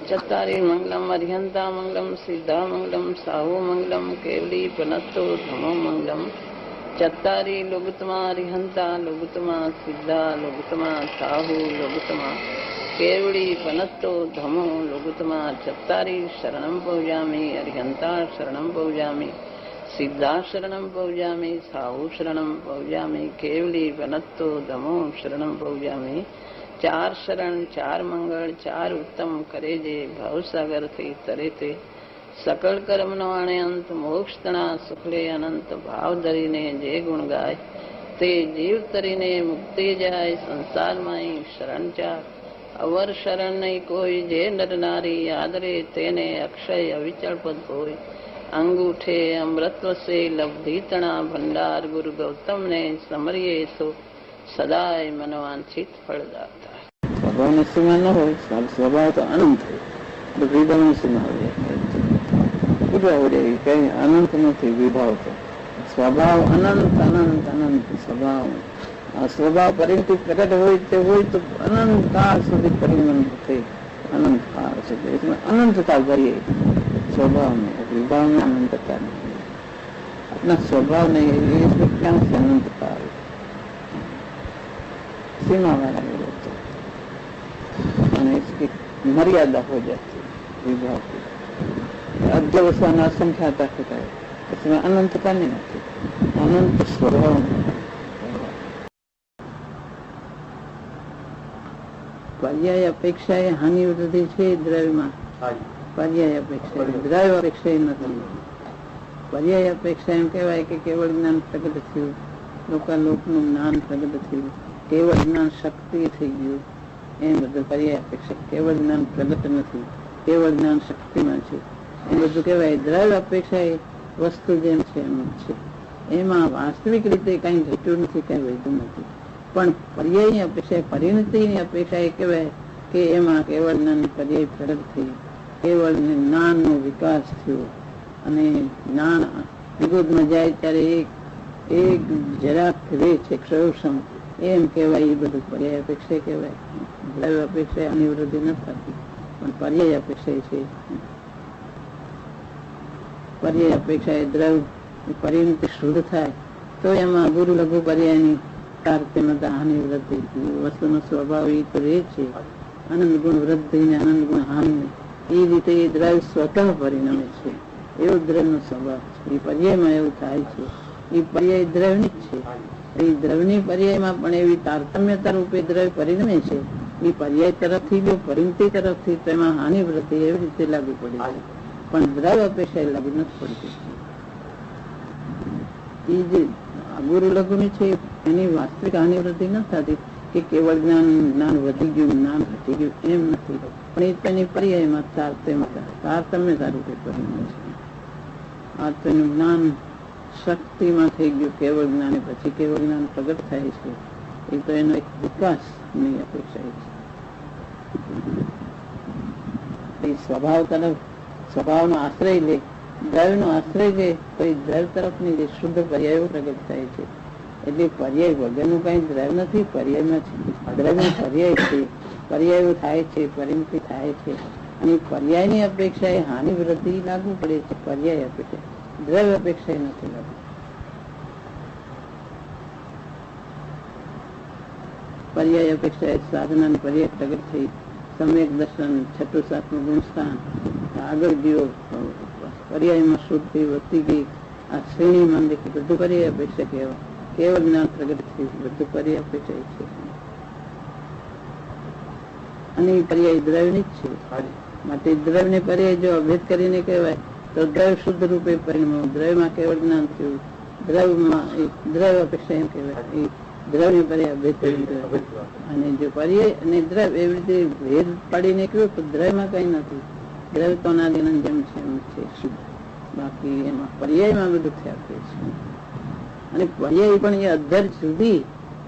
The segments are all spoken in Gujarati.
चत्तारि मंगलम अर्हंता मंगलम सिद्धा मंगलम साहु मंगलम केवली पनत्तो धमो मंगलम चत्तारि लोगुतमा अर्हंता लोगुतमा सिद्धा लोगुतमा साहु लोगुतमा केवली पनत्तो धमो लोगुतमा चत्तारि शरणं पौजामि अर्हंता शरणं पौजामि सिद्धा शरणं पौजामि साहु शरणं पौजामि केवली पनत्तो धमो शरणं पौजामि चार शरण चार मंगल चार उत्तम करे जे भवसागर थी तरे ते सकल कर्म नो आणे अंत मोक्ष तना सुखले अनंत भाव धरीने जे गुण गाय ते जीव तरीने मुक्ति जाय संसार माई शरण चार अवर शरण नहीं कोई जे नर नारी आदरे तेने अक्षय अविचल पद कोई अंगूठे अमृतव से लब्धि तना भंडार गुरु गौतम ने समरिये सो सदाय मनवांछित फलदाता है। स्वभाव में सीमा न हो, स्वभाव तो अनंत है, तो विभाव में सीमा हो जाए कहीं अनंत नहीं विभाव तो स्वभाव अनंत अनंत अनंत स्वभाव स्वभाव परिणति प्रकट हो तो अनंत काल सुधी परिणत थे अनंत काल सुधी इसमें अनंतता भरी स्वभाव में विभाव में अनंतता नहीं अपना स्वभाव नहीं है इसमें क्या से अनंतता सीमा वाला नहीं होता इसकी मर्यादा हो जाती है विभाव की अध्यवस्था असंख्याता होता है इसमें अनंतता नहीं होती अनंत स्वभाव पर्याय अपेक्षा हानि वृद्धि है द्रव्य में पर्याय अपेक्षा द्रव्य अपेक्षा नहीं पर्याय अपेक्षा एम कहवाय कि केवल ज्ञान प्रगट थयुं लोकालोकનું જ્ઞાન પ્રગટ થયું કેવળ જ્ઞાન શક્તિ થઈ ગયું એ બધું पर्याय अपेक्षा केवल ज्ञान प्रगट નથી केवल ज्ञान શક્તિમાં છે એ બધું કહેવાય દ્રવ્ય અપેક્ષા એ વસ્તુ જેમ છે એમ છે એમાં વાસ્તવિક રીતે કઈ ઘટ્યું નથી કઈ વધ્યું નથી પણ પર્યાયની અપેક્ષા પરિણતિની અપેક્ષા એ કહેવાય કે એમાં કેવળ જ્ઞાન પર્યાય પ્રગટ થઈ કેવળ જ્ઞાનનો વિકાસ થયો અને જ્ઞાન વિરોધમાં જાય ત્યારે એક જરાક રે છે ક્ષયક્ષમ એમ કહેવાય એ બધું પર્યાય અપેક્ષા કહેવાય દ્રવ્ય અપેક્ષા અનિવૃદ્ધિ ન થતી પણ પર્યાય અપેક્ષા છે પર્યાય અપેક્ષા એ દ્રવ્ય પરિણતિ શુદ્ધ થાય તો એમાં ગુરુ લઘુ પર્યાયની તારતમ્યતા અનિવૃદ્ધિ વસ્તુનો સ્વભાવ એ તો રહે છે આનંદ ગુણ વૃદ્ધિ ને આનંદ ગુણ હાનિ એ રીતે એ દ્રવ્ય સ્વતઃ પરિણમે છે એવો દ્રવ્યનો સ્વભાવ છે એ પર્યાયમાં એવું થાય છે એ પર્યાય દ્રવ્યની જ છે એ દ્રવ્યની પર્યાયમાં પણ એવી તારતમ્યતા રૂપે દ્રવ્ય પરિણમે છે એ પર્યાય તરફથી જો પરિણતિ તરફથી તેમાં હાનિ વૃદ્ધિ એવી રીતે લાગુ પડે છે પણ દ્રવ્ય અપેક્ષા લાગુ નથી પડતી એ જે ગુરુ લઘુની છે એની વાસ્તવિક હાનિ વૃદ્ધિ ન થતી કે કેવળ જ્ઞાન વધી ગયું જ્ઞાન ઘટી ગયું એમ નથી પણ એ તેની પર્યાયમાં તારતમ્યતા રૂપે પરિણમે છે આ તેનું જ્ઞાન શક્તિમાં થઈ ગયું કેવળ જ્ઞાન પછી કેવળ જ્ઞાન પ્રગટ થાય છે એ તો એનો એક વિકાસની અપેક્ષા છે સ્વભાવ તરફ સ્વભાવનો આશ્રય લે દ્રવ્યનો આશ્રય લે તો એ દ્રવ્ય તરફની જે શુદ્ધ પર્યાયો પ્રગટ થાય છે એટલે પર્યાય વગરનું કઈ દ્રવ્ય નથી પર્યાયમાં દ્રવ્ય પર્યાય છે પર્યાયો થાય છે પરિણતિ થાય છે અને પર્યાયની અપેક્ષા એ હાનિ વૃદ્ધિ લાગુ પડે છે પર્યાય અપેક્ષા દ્રવ્ય અપેક્ષા નથી લાગુ પર્યાય અપેક્ષા સાધના પર્યાય પ્રગટ થઈ સમ્યક દર્શન છઠ્ઠું સાતમું ગુણસ્થાન આગળ ગયો પર્યાયમાં શુદ્ધિ વધતી ગઈ આ શ્રેણી મંદિર બધું પર્યાય અપેક્ષા કહેવાય કેવળ જ્ઞાન પ્રગટ થયું બધું પર્યાય અપેક્ષા છે અને પર્યાય દ્રવ્યની જ છે માટે દ્રવ્યને પર્યાય જો અભેદ કરીને કહેવાય તો દ્રવ્ય શુદ્ધ રૂપે પરિણમ્યું દ્રવ્યમાં કેવળ જ્ઞાન થયું દ્રવ્યમાં દ્રવ્ય અપેક્ષા એમ કહેવાય દ્રવ્ય પર્યાય અભેદ કરીને અને જો પર્યાય અને દ્રવ્ય એવી રીતે ભેદ પાડીને કહ્યું તો દ્રવ્યમાં કઈ નથી દ્રવ્ય તો અનાદિનંદ જેમ છે એમ છે શુદ્ધ બાકી એમાં પર્યાયમાં બધું થયા છે અને પર્યાય પણ એ અધર જુદી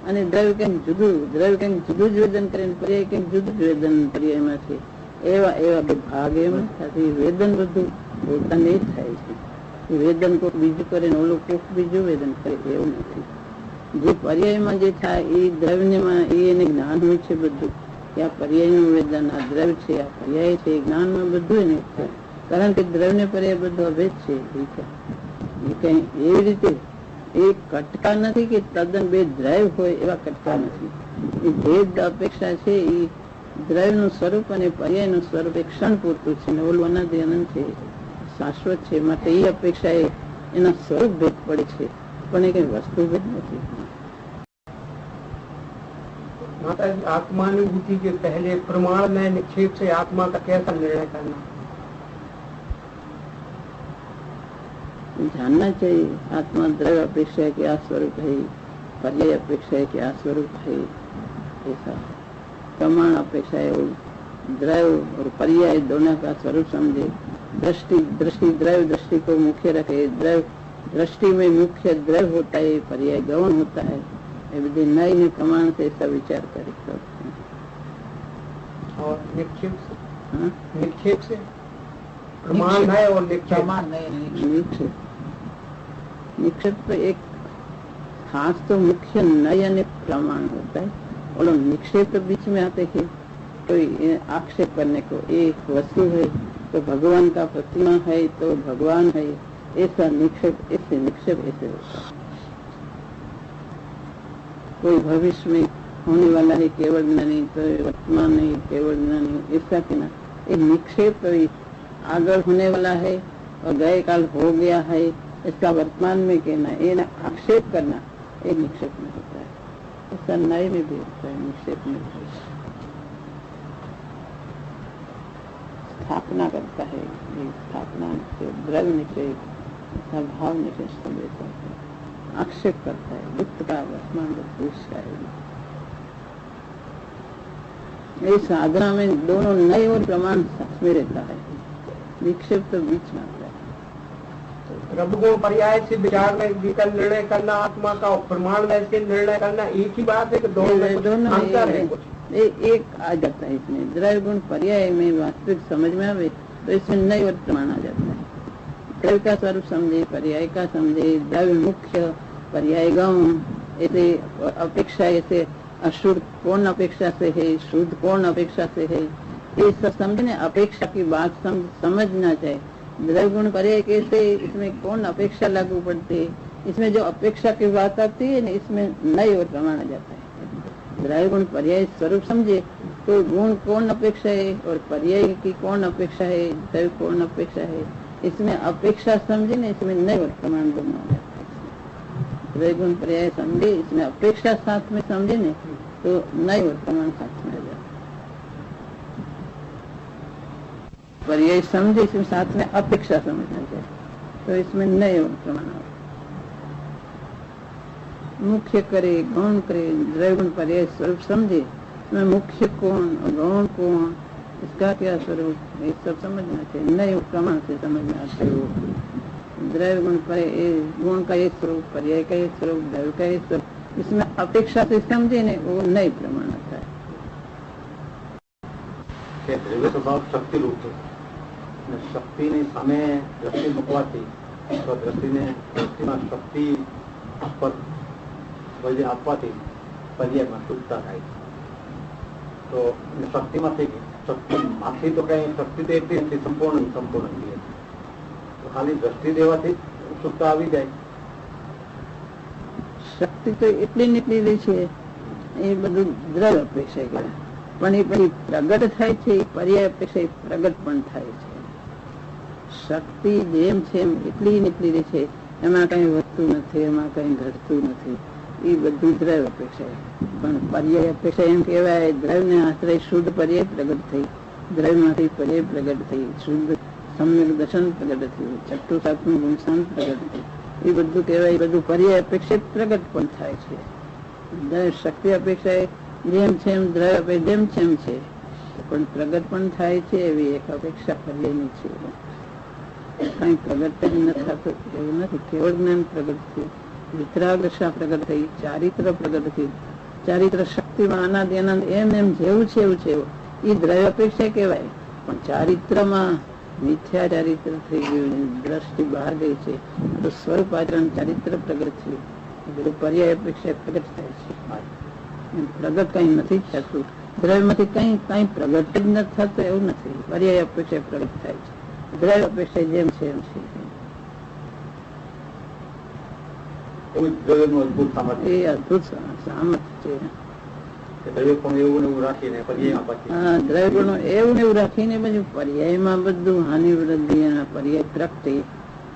અને દ્રવ્ય કંઈક જુદું દ્રવ્ય કંઈક જુદું જ વેદન કરે પર્યાય કંઈક જુદું જ વેદન પર્યાયમાં છે એવા બે ભાગ એમ નથી વેદન બધું પોતાને જ થાય છે વેદન કોઈક બીજું કરે ને ઓલું કોઈક બીજું વેદન કરે એવું નથી જે પર્યાયમાં જે થાય એ દ્રવ્યમાં એને જ્ઞાન હોય છે બધું કે આ પર્યાયનું વેદન, આ દ્રવ્ય છે, આ પર્યાય છે. જ્ઞાનમાં બધું નહીં છે, કારણ કે દ્રવ્ય ને પર્યાય બધું અભેદ છે. એ કઈ એવી રીતે એ કટકા નથી કે તદ્દન બે દ્રવ્ય હોય એવા કટકા નથી. એ ભેદ અપેક્ષા છે એ દ્રવ્ય નું સ્વરૂપ અને પર્યાય નું સ્વરૂપ એક ક્ષણ પૂરતું છે ને ઓલું અનંત અનંત છે, શાશ્વત છે. માટે એ અપેક્ષા એના સ્વરૂપ ભેદ પડે છે, પણ એ કઈ વસ્તુ ભેદ નથી. माता आत्मानुभूति के पहले प्रमाण में निक्षेप से आत्मा का कैसा निर्णय करना? जानना चाहिए आत्मा द्रव्य अपेक्षा है क्या स्वरूप है, पर्याय अपेक्षा है क्या स्वरूप है. ऐसा प्रमाण अपेक्षा है और द्रव्य और पर्याय दोनों का स्वरूप समझे. दृष्टि द्रव्य दृष्टि को मुख्य रखे. द्रव्य दृष्टि में मुख्य द्रव्य होता है, पर्याय गौण होता है. ये बधे नए ने प्रमाण से ऐसा विचार करे. और निक्षेप से? निक्षेप से प्रमाण है और निक्षेप तो एक खास तो मुख्य नय ने प्रमाण होता है. और निक्षेप तो बीच में आते हैं कोई आक्षेप करने को. एक वस्तु है तो भगवान का प्रतिमा है तो भगवान है, ऐसा निक्षेप ऐसे होता है. कोई भविष्य में होने वाला है केवल ज्ञानी तो वर्तमान नहीं केवल ज्ञानी, ऐसा कहना. एक निक्षेप तो आगे होने वाला है और गए काल हो गया है, इसका वर्तमान में कहना, ये आक्षेप करना एक निक्षेप में होता है. ऐसा नए में भी होता है. निक्षेप में स्थापना करता है, स्थापना द्रव्य निक्षेप, भाव निक्षेप, आक्षेप करता है. दुख का वर्तमान का है. इस साधना में दोनों नए और प्रमाण साथ में रहता है. विक्षेप तो बीच में आता है. रबगुण पर्याय से विचार में निर्णय करना आत्मा का, प्रमाण में से निर्णय करना एक ही बात है कि दोनों अंतर है. एक आ जाता है इसमें. द्रव्य गुण पर्याय में वास्तविक समझ में आवे तो इसमें नए और प्रमाण आ जाता है. द्रव्य का स्वरूप समझे, पर्याय का समझे. द्रव्य मुख्य, पर्याय गौण. ऐसे अपेक्षा ऐसे अशुद्ध कौन अपेक्षा से है, शुद्ध कौन अपेक्षा से है, ये सब समझने अपेक्षा की बात समझना चाहिए. द्रव्य गुण पर्याय कैसे, इसमें कौन अपेक्षा लागू पड़ती है, इसमें जो अपेक्षा की बात आती है ना इसमें नए और प्रमाण आ जाता है. द्रव्य गुण पर्याय स्वरूप समझे तो गुण कौन अपेक्षा है और पर्याय की कौन अपेक्षा है, द्रव्य कौन अपेक्षा है, इसमें अपेक्षा समझे ना इसमें नए और प्रमाण दोनों आ जाता है. द्रव्य गुण पर्याय समझे, इसमें अपेक्षा साथ में समझे न तो नए और प्रमाण साथ में आ जाता. पर्याय समझे इसमें साथ में अपेक्षा समझना चाहिए तो इसमें नए और प्रमाण आ. मुख्य करे गौण करे, द्रव्य गुण पर्याय स्वरूप समझे, इसमें मुख्य कौन और गौण कौन, इसका क्या स्वरूप, ये सब समझना चाहिए. नए प्रमाण से समझना चाहिए. द्रव्य गुण पर्याय गुण का एक स्वरूप, पर्याय का एक स्वरूप, द्रव्य का एक स्वरूप, इसमें अपेक्षा से समझे ने वो नए प्रमाण आता है. દ્રવ્ય સ્વભાવ શક્તિ રૂપ છે. શક્તિની સામે દ્રષ્ટિ મૂકવાથી તો દ્રષ્ટિમાં શક્તિ આપવાથી પર્યાયમાં શુદ્ધતા થાય છે. તો શક્તિમાંથી તો કઈ શક્તિ તો એટલી નથી, સંપૂર્ણ નથી. તો ખાલી દ્રષ્ટિ દેવાથી શુદ્ધતા આવી જાય. શક્તિ તો એટલી નીકળેલી છે એ બધું દ્રવ્ય અપેક્ષા કરે, પણ એ પછી પ્રગટ થાય છે એ પર્યાય અપેક્ષા પ્રગટ પણ થાય છે. શક્તિ જેમ છે એમ એટલી નીકળેલી છે, એમાં કઈ વધતું નથી, એમાં કઈ ઘટતું નથી. એ બધું દ્રવ્ય અપેક્ષા. પણ પર્યાય અપેક્ષા એમ કહેવાય દ્રવ્ય ને આશ્રય શુદ્ધ પર્યાય પ્રગટ થઈ, દ્રવ્યમાંથી પર્યાય પ્રગટ થઈ, શુદ્ધ સમ્યક દર્શન પ્રગટ થયું, છઠ્ઠું સાતમું ગુણશાન પ્રગટ થયું. એ બધું કહેવાય, એ બધું પર્યાય અપેક્ષિત પ્રગટ પણ થાય છે. શક્તિ અપેક્ષા જેમ છે એમ દ્રવ્ય જેમ છે એમ છે પણ પ્રગટ પણ થાય છે. એવી એક અપેક્ષા પર્યાયની છે. કઈ પ્રગટ જ ન થતું એવું નથી. કેવળ જ્ઞાન પ્રગટ થયું, વિતરાગશા પ્રગટ થઈ, ચારિત્ર પ્રગટ થયું. ચારિત્ર શક્તિમાં અનાદિ અનંત એમ જેવું છે એવું છે એ દ્રવ્ય અપેક્ષા કહેવાય. પણ ચારિત્રમાં મિથ્યા ચારિત્ર થઈ ગયું, દ્રષ્ટિ બહાર ગઈ છે, તો સ્વરૂપ આચરણ ચારિત્ર પ્રગટ થયું. બધું પર્યાય અપેક્ષા પ્રગટ થાય છે. પ્રગટ કઈ નથી થતું. દ્રવ્યમાંથી કઈ પ્રગટ જ નથી થતું એવું નથી. પર્યાય અપેક્ષા પ્રગટ થાય છે. દ્રવ્ય અપેક્ષા જેમ છે એમ છે. એ અદભુત સામર્થ્ય છે. દ્રવ્ય પણ એવું એવું રાખીને પછી પર્યાયમાં બધું હાનિ વૃદ્ધિ એના પર્યાય પ્રગતિ,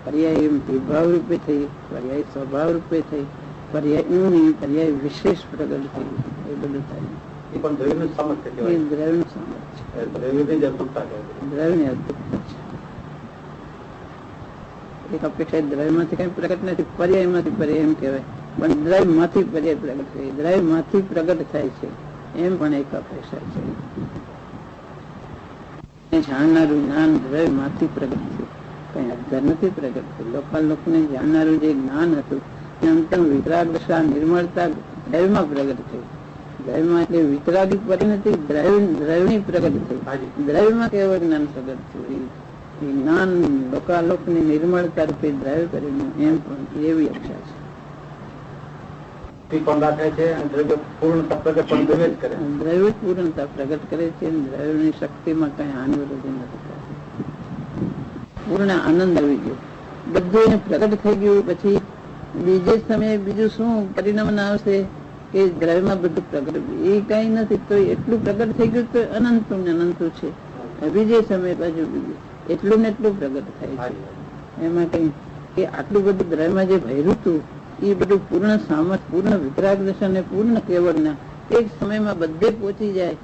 પર્યાય વિભાવ રૂપે થઈ, પર્યાય સ્વભાવ રૂપે થઈ, પર્યાય ઊંડી, પર્યાય વિશેષ પ્રગટ થઈ, એ બધું થાય. એ પણ દ્રવ્યનું સામર્થ્ય કહેવાય. દ્રવ્યનું સામર્થ્ય, દ્રવ્યની અદભુતતા કહેવાય. દ્રવ્યની અદભુતતા છે. એક અપેક્ષા દ્રવ્યમાંથી કઈ પ્રગટ નથી, પર્યાયમાંથી પર્યાય એમ કહેવાય. પણ દ્રવ્યમાંથી પર્યાય પ્રગટ થાય, દ્રવ્યમાંથી પ્રગટ થાય છે એમ પણ એક અપેક્ષા છે. જાણનારું જ્ઞાન દ્રવ્યમાંથી પ્રગટ થયું, કઈ અધર નથી પ્રગટ થયું. લોકોને જાણનારું જે જ્ઞાન હતું અંતર વિતરાગ દશા નિર્મળતા દ્રવ્યમાં પ્રગટ થયું. દ્રવ્યમાં એટલે વિતરાગી પરિણતિ દ્રવ્યની પ્રગટ થઈ. દ્રવ્યમાં કેવળ જ્ઞાન પ્રગટ થયું. જ્ઞાન લોકાલોકની નિર્મળતા રૂપે દ્રવ્ય કરીને એમ પણ એવી અક્ષા છે. દ્રવ્ય પૂર્ણતા પ્રગટ કરે છે. દ્રવ્યની શક્તિમાં કઈ હાનિ વૃદ્ધિ નથી થતી. પૂર્ણ આનંદ આવી ગયો, બધું એને પ્રગટ થઈ ગયું. પછી બીજે સમયે બીજું શું પરિણામ આવશે કે દ્રવ્યમાં બધું પ્રગટ, એ કઈ નથી તો એટલું પ્રગટ થઈ ગયું તો અનંતું ને અનંતું છે. બીજે સમયે બાજુ બીજું એટલું ને એટલું પ્રગટ થાય છે. એમાં કઈ કે આટલું બધું દ્રવ્યમાં જે ભર્યું હતું એ બધું પૂર્ણ સામર્થ્ય, પૂર્ણ વિતરાગ દશા ને પૂર્ણ કેવળના એક સમયમાં બધે પહોંચી જાય.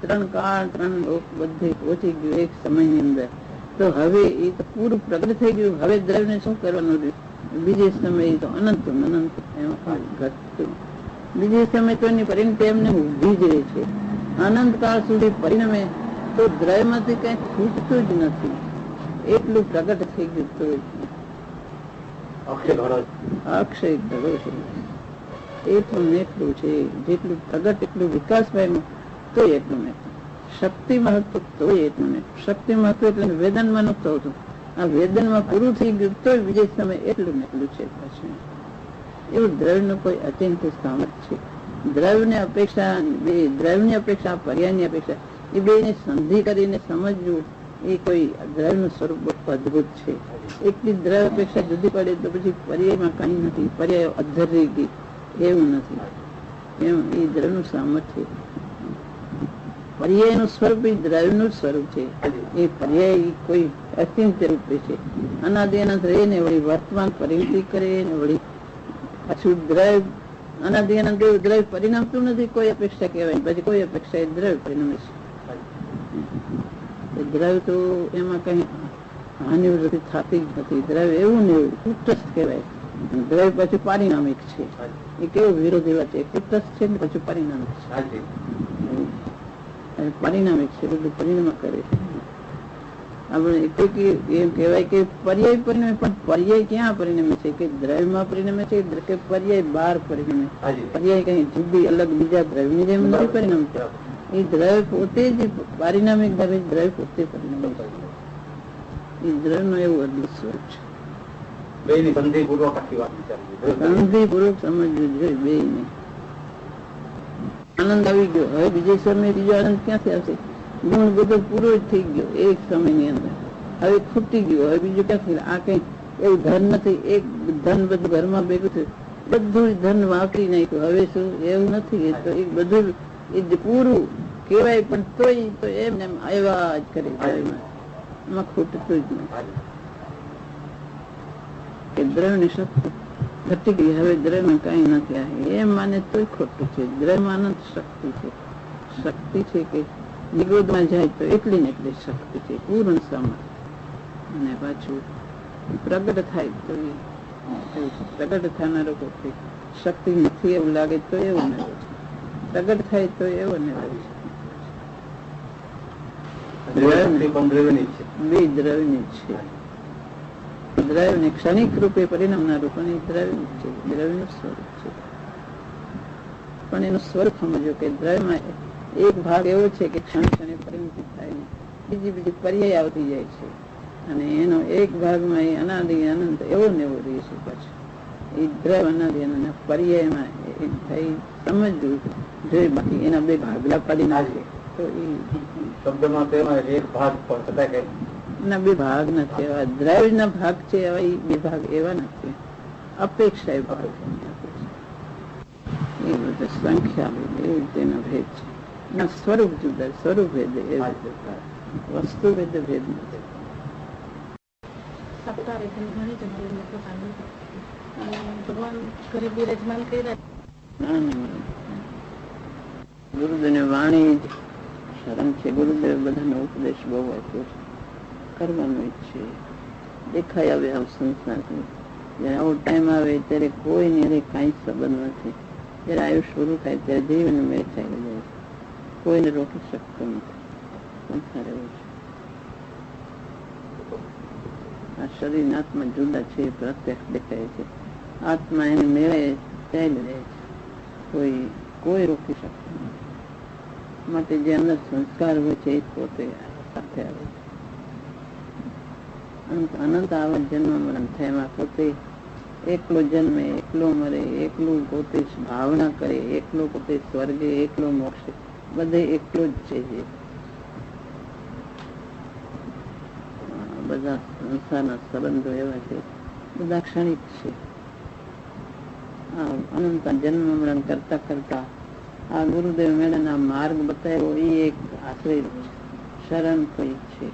3 કાળ 3 લોક બધે પહોંચી ગયું એક સમયની અંદર. તો હવે એ તો પૂરું પ્રગટ થઈ ગયું. હવે દ્રવ્યને શું કરવાનું રહ્યું? બીજે સમયે તો અનંત અનંત એમાં ઘટતું. બીજે સમય તો એની પરિણતિ એમને ઉભી જ રહે છે. અનંત કાળ સુધી પરિણમે તો દ્રવ્યમાંથી કઈ છૂટતું જ નથી. એટલું પ્રગટ થઈ ગયું તો અક્ષય ઘડો છે. એટલું ને એટલું છે. જેટલું પ્રગટ એટલું વિકાસ પામ્યો તો એટલું ને શક્તિમાં હતું તો એટલું ને શક્તિમાં હતું એટલે વેદનમાં નતું હતું. આ વેદનમાં પૂરું થઈ ગયું તો બીજે સમય એટલું ને એટલું છે. પાછું એવું દ્રવ્યનું કોઈ અત્યંત સામર્થ્ય છે. દ્રવ્યની અપેક્ષા પર્યાયની અપેક્ષા એ બેને સંધિ કરીને સમજવું એ કોઈ દ્રવ્યનું સ્વરૂપ અદભુત છે. એકલી દ્રવ્ય અપેક્ષા જુદી પડે તો પછી પર્યાયમાં કઈ નથી. પર્યાય અધર રહી ગઈ એવું નથી. એમ એ દ્રવ્યનું સામર્થ્ય. પર્યાયનું સ્વરૂપ એ દ્રવ્યનું સ્વરૂપ છે. એ પર્યાય કોઈ અત્યંત રૂપે છે. અનાદિ અનંત રહીને વળી વર્તમાન પરિણતિ કરે ને વળી પાછું દ્રવ્ય અનાદિ અનંત દ્રવ્ય પરિણમતું નથી. કોઈ અપેક્ષા કહેવાય પછી કોઈ અપેક્ષા એ દ્રવ્ય પરિણમે છે. દ્રવ્ય તો એમાં કઈ હાનિ વૃદ્ધિ થતી જ નથી. દ્રવ્ય એવું ને એવું કુટસ્થ કહેવાય. દ્રવ્ય પછી પારિણામિક છે. એ કેવું વિરોધી વાત છે. કુટસ્થ છે ને પછી પરિણામિક છે. પરિણામિક છે. બધું પરિણામ કરે છે. આપણે એમ કહેવાય કે પર્યાય પરિણમે. પણ પર્યાય ક્યાં પરિણમે છે? કે દ્રવ્યમાં પરિણમે છે કે પર્યાય બહાર પરિણમે? પર્યાય કઈ જુદી અલગ બીજા દ્રવ્યની જેમ નથી પરિણમતો. એ દ્રવ્ય પોતે જ પારિણામિક દ્રવ્ય પોતે પરિણમે છે. એ દ્રવ્યનું એવું અદભુત સ્વરૂપ છે. સંધિપૂર્વક સમજવું જોઈએ બેયને. આનંદ આવી ગયો. હવે બીજે સમય બીજો આનંદ ક્યાંથી આવશે? ગુણ બધો પૂરો જ થઈ ગયો એક સમયની અંદર. હવે ખૂટી ગયો. હવે બીજું ક્યાંથી? આ કઈ એવું ધન નથી. એક ધન બધું ઘરમાં ભેગું થયું, બધું ધન વાપરી નાખ્યું. હવે શું એવું નથી. એ તો એક બધું પૂરું કહેવાય પણ તોય તો એમને એમ આવ્યા જ કરે. એમાં ખૂટતું જ નથી. કે દ્રવ્યની શક્તિ ઘટી ગઈ. હવે દ્રવ્યમાં કઈ નથી. એમ માને તોય ખોટું છે. દ્રવ્યમાં અનંત શક્તિ છે. શક્તિ છે કે નિગોદમાં જાય તો એટલી ને એટલી શક્તિ છે. પૂર્ણ સમર્થ. અને પાછું પ્રગટ થાય તો પ્રગટ થનારો કોઈ શક્તિ નથી એવું લાગે તો એવું ને પ્રગટ થાય તો એવો ને દ્રવ્યની છે. દ્રવ્યને ક્ષણિક રૂપે પરિણામનારું પણ એ દ્રવ્ય છે. દ્રવ્યનું સ્વરૂપ છે. પણ એનું સ્વરૂપ સમજો કે દ્રવ્યમાં એક ભાગ એવો છે કે ક્ષણે ક્ષણે પરિણતિ થાય ને બીજી પર્યાય આવતી જાય છે. અને એનો એક ભાગમાં એ અનાદિ અનંત એવો ને એવો રહે છે. પાછું એ દ્રવ્ય અનાદિ અનંત પર્યાયમાં થઈ સમજવું જોઈએ, બાકી એના બે ભાગલા પાડી નાખે તો એ શબ્દમાં તો એમાં એક ભાગ પણ છતાં કે ના બે ભાગ નથી, એવા દ્રવ્ય ના ભાગ છે, એવા એ બે ભાગ એવા નથી. અપેક્ષા એ ભાગ એ બધું સંખ્યા એવી રીતેનો ભેદ છે. ના સ્વરૂપ જુદા, સ્વરૂપ ભેદ, વસ્તુ ભેદ ભેદ નથી. ગુરુદેવ ની વાણી શરણ છે. ગુરુદેવ બધાનો ઉપદેશ બહુ આપ્યો છે, કરવાનો ઈચ્છે દેખાય આવે આમ સંસાર. જયારે આવો ટાઈમ આવે ત્યારે કોઈની અરે કઈ સંબંધ નથી. જયારે આયુષ પૂરું થાય ત્યારે જીવન મેળ થાય જાય, કોઈને રોકી શકતો નથી. સંસાર એવો છે. આ શરીર આત્મા જુદા છે, પ્રત્યક્ષ દેખાય છે. આત્મા એને મેળે ચાલી રહે છે, કોઈ રોકી શકતો નથી. માટે જે અંદર સંસ્કાર હોય છે એ પોતે સાથે આવે છે. અનંત આવા જન્મ મરણ થાય, એમાં પોતે એકલો જન્મે, એકલો મરે, એકલું પોતે ભાવના કરે, એકલો પોતે સ્વર્ગે, એકલો મોક્ષે, બધે એકલો જ છે. બધા સંસારના સંબંધો એવા છે, બધા ક્ષણિક છે. અનંત જન્મ મરણ કરતા કરતા આ ગુરુદેવ મેળાના માર્ગ બતાવ્યો એ એક આશ્રય શરણ કોઈ છે.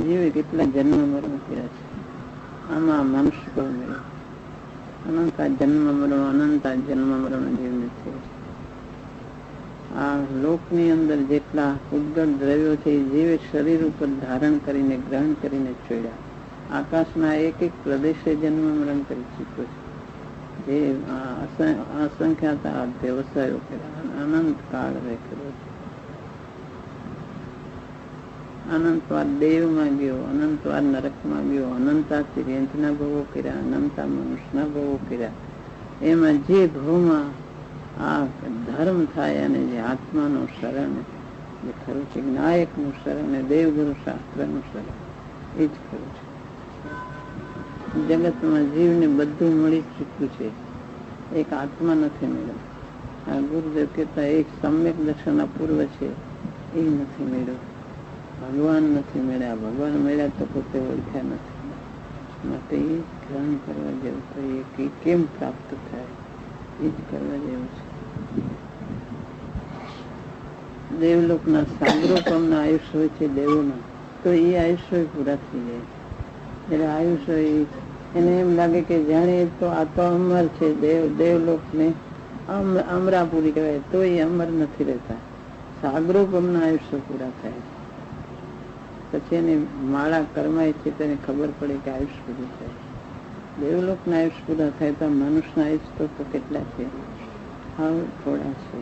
જીવે કેટલા જન્મ મરણ કર્યા છે, આમાં મનુષ્ય કોઈ મળ્યો. અનંત જન્મ મરણ, અનંત જન્મ મરણ જીવને છે. આ લોકની અંદર જેટલા ઉદ્ગત દ્રવ્યો છે એ જીવે શરીર ઉપર ધારણ કરીને ગ્રહણ કરીને છોડ્યા. આકાશના એક એક પ્રદેશે જન્મ મરણ કરી ચૂક્યો છે. જે અસંખ્યાતા વ્યવસાયો કર્યા, અનંત કાળ કર્યો છે. અનંતવાર દેવમાં ગયો, અનંતવાર નરકમાં ગયો, અનંતા તિર્યંતના ભવો કર્યા, અનંતા મનુષ્યના ભવો કર્યા. એમાં જે ભવમાં આ ધર્મ થાય અને જે આત્માનું શરણ જે ખરું છે, જ્ઞાયકનું શરણ, દેવગુરુ શાસ્ત્રનું શરણ, એ જ ખરું છે. જગતમાં જીવને બધું મળી ચૂક્યું છે, એક આત્મા નથી મળ્યો. આ ગુરુદેવ કહેતા એક સમ્યક દર્શન અપૂર્વ છે, એ નથી મળ્યો. ભગવાન નથી મળ્યા. ભગવાન મળ્યા તો પોતે ઓળખ્યા નથી. માટે એ જ ગ્રહણ કરવા જેવું કહીએ કે કેમ પ્રાપ્ત થાય, એ જ કરવા જેવું છે. દેવલોકના સાગરોપમના આયુષ્ય હોય છે દેવોના, તો એ આયુષ્ય પૂરા થઈ જાય. જયારે આયુષ્ય એને એમ લાગે કે જાણે તો આ તો અમર છે, દેવલોકને અમરાપુરી કહેવાય, તો એ અમર નથી રહેતા. સાગરોપમના આયુષ્ય પૂરા થાય પછી એને માળા કરમાય છે, તેને ખબર પડે કે આયુષ્ય પૂરું થાય. દેવલોકના આયુષ્ય પૂરા થાય તો મનુષ્યના આયુષ્ય તો કેટલા છે? હા, થોડા છે.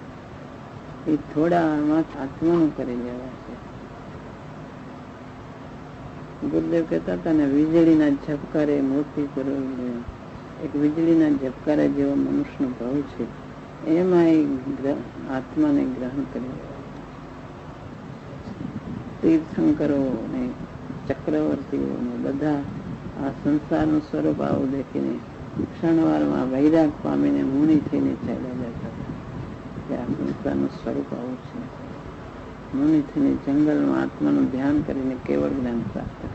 એ થોડા આત્માનું કરી લેવા છે. ગુરુદેવ કહેતા હતા ને, વીજળીના ઝબકારે મોટી કરવી, એક વીજળીના ઝબકારા જેવો મનુષ્યનો ભાવ છે, એમાં આત્માને ગ્રહણ કરી લેવા. તીર્થંકરો ને ચક્રવર્તીઓ ને બધા આ સંસારનું સ્વરૂપ આવું દેખીને ક્ષણવારમાં વૈરાગ પામીને મુનિ થઈને ચાલ્યા જતા. આ સંસારનું સ્વરૂપ આવું છે. મુનિ થઈને જંગલમાં આત્માનું ધ્યાન કરીને કેવળ જ્ઞાન પ્રાપ્ત કરે.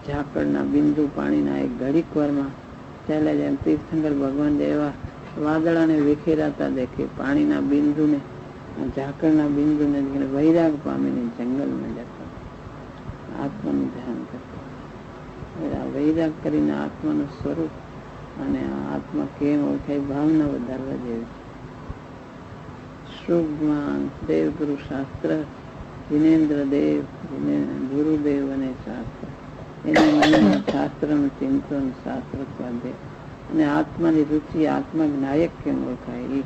ઝાકળના બિંદુ પાણીના એક ઘડીક વારમાં ચાલ્યા જાય. તીર્થંકર ભગવાન એવા વાદળાને વિખેરાતા દેખે, પાણીના બિંદુને, ઝાકળના બિંદુને વૈરાગ પામીને જંગલમાં જતા, આત્માનું ધ્યાન કરતા. વૈરાગ કરીને આત્માનું સ્વરૂપ અને આત્મા કેમ ઓળખાય ભાવના વધારવા જેવી છે. શુભમાં દેવગુરુ શાસ્ત્ર, જીનેન્દ્ર દેવ, ગુરુદેવ અને શાસ્ત્ર, એને શાસ્ત્રનું ચિંતન, શાસ્ત્ર સ્વાધ્યાય અને આત્માની રુચિ, આત્મા જ્ઞાયક કેમ ઓળખાય, એ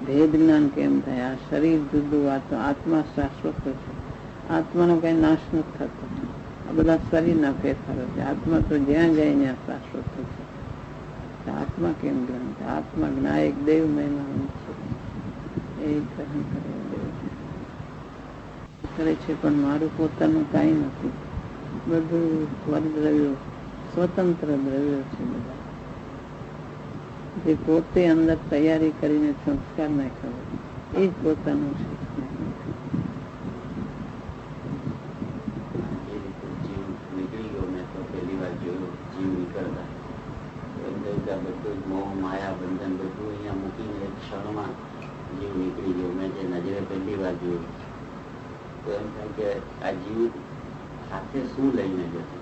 ભેદ જ્ઞાન કેમ થાય. આ શરીર જુદું, આત્મા શાશ્વત છે. આત્માનો કઈ નાશ નથી થતો. આ બધા શરીરના ફેરફારો છે. આત્મા તો જ્યાં જાય ત્યાં શાશ્વત છે. આત્મા કેમ ગ્રહણ થાય? આત્મા જ્ઞાયક દેવ મહિમા છે, એ ગ્રહણ કરવા દેવું કરે છે. પણ મારું પોતાનું કઈ નથી. બધું પરદ્રવ્યો, સ્વતંત્ર દ્રવ્યો છે બધા. જે પોતે અંદર તૈયારી કરીને સંસ્કાર નાખ્યો એ જ પોતાનું છે. બધું મોહ માયા બંધન બધું અહીંયા મૂકીને એક ક્ષણમાં જીવ નીકળી ગયો. મેં જે નજરે પહેલી વાર જોયું તો એમ થાય કે આ જીવ સાથે શું લઈને જશે?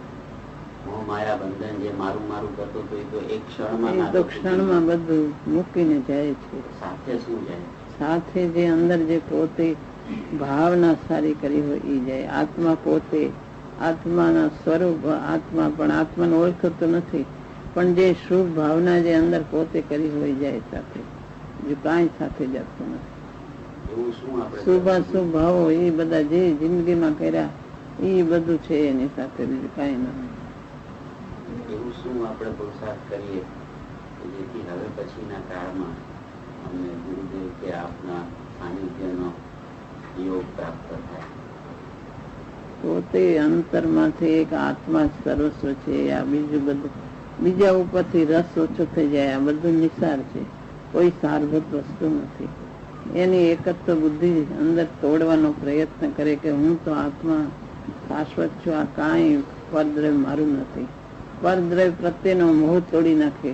મોહ માયા બંધન જે મારું મારું કરતો હતો એ તો એક ક્ષણમાં બધું મૂકીને જાય છે. સાથે શું જાય? સાથે જે અંદર જે પોતે ભાવના સારી કરી હોય એ જાય. આત્મા પોતે આત્માના સ્વરૂપ આત્મા પણ આત્માને ઓળખતો નથી, પણ જે શુભ ભાવના જે અંદર પોતે કરી હોય જાય સાથે, જો કાંઈ સાથે જતો નથી. શુભાશુભ ભાવો એ બધા જે જિંદગીમાં કર્યા એ બધું છે એની સાથે, બીજું કાંઈ નથી. એવું શું આપણે પુરુષાર્થ કરીએ જેથી હવે પછીના કાળમાં અમને ગુરુદેવ કે આપના સાનિધ્યનો યોગ પ્રાપ્ત થાય? પોતે અંતરમાંથી એક આત્મા સર્વસ્વ છે. આ બીજું બધું બીજા ઉપરથી રસ ઓછો થઈ જાય. આ બધું નિસાર છે, કોઈ સારભૂત વસ્તુ નથી. એની એકત્વ બુદ્ધિ અંદર તોડવાનો પ્રયત્ન કરે કે હું તો આત્મા શાશ્વત છું, આ કાંઈ પરદ્રવ્ય મારું નથી. પરદ્રવ્ય પ્રત્યેનો મોહ તોડી નાખે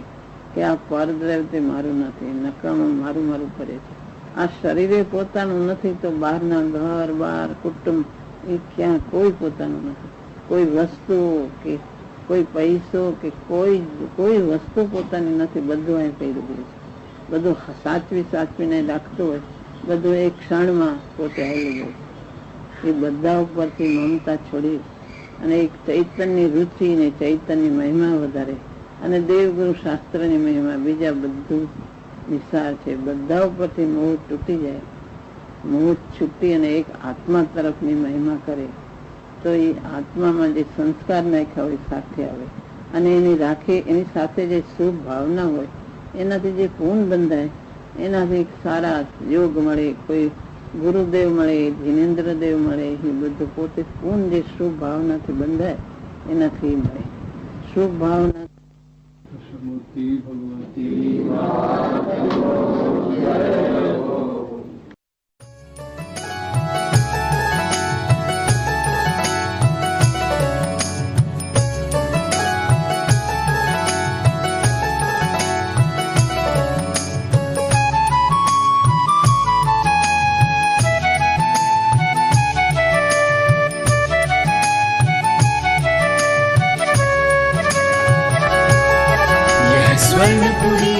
કે આ પરદ્રવ્ય તે મારું નથી, નકામું મારું મારું કરે છે. આ શરીરે પોતાનું નથી તો બહારના ઘર બાર કુટુંબ એ ક્યાં કોઈ પોતાનું નથી. કોઈ વસ્તુ કે કોઈ પૈસો કે કોઈ વસ્તુ પોતાની નથી. બધું અહીં પહેરું ગયું છે. બધું સાચવીને રાખતું હોય, બધું એક ક્ષણમાં પોતે હાલી ગયું. એ બધા ઉપરથી મમતા છોડી અને એક ચૈતનની રુચિ ને ચૈતનની મહિમા વધારે અને દેવગુરુ શાસ્ત્રની મહિમા, બીજા બધું નિસાર છે. બધા ઉપરથી મોહ તૂટી જાય, મોહ છૂટી અને એક આત્મા તરફની મહિમા કરે તો એ આત્મામાં જે સંસ્કાર નાખ્યા હોય સાથે આવે અને એની રાખે. એની સાથે જે શુભ ભાવના હોય એનાથી જે પૂન બંધાય, એનાથી સારા યોગ મળે, કોઈ ગુરુદેવ મળે, જીનેન્દ્રદેવ મળે, એ બધું પોતે પૂન જે શુભ ભાવનાથી બંધાય એનાથી મળે. શુભ ભાવના स्वर्णपुरी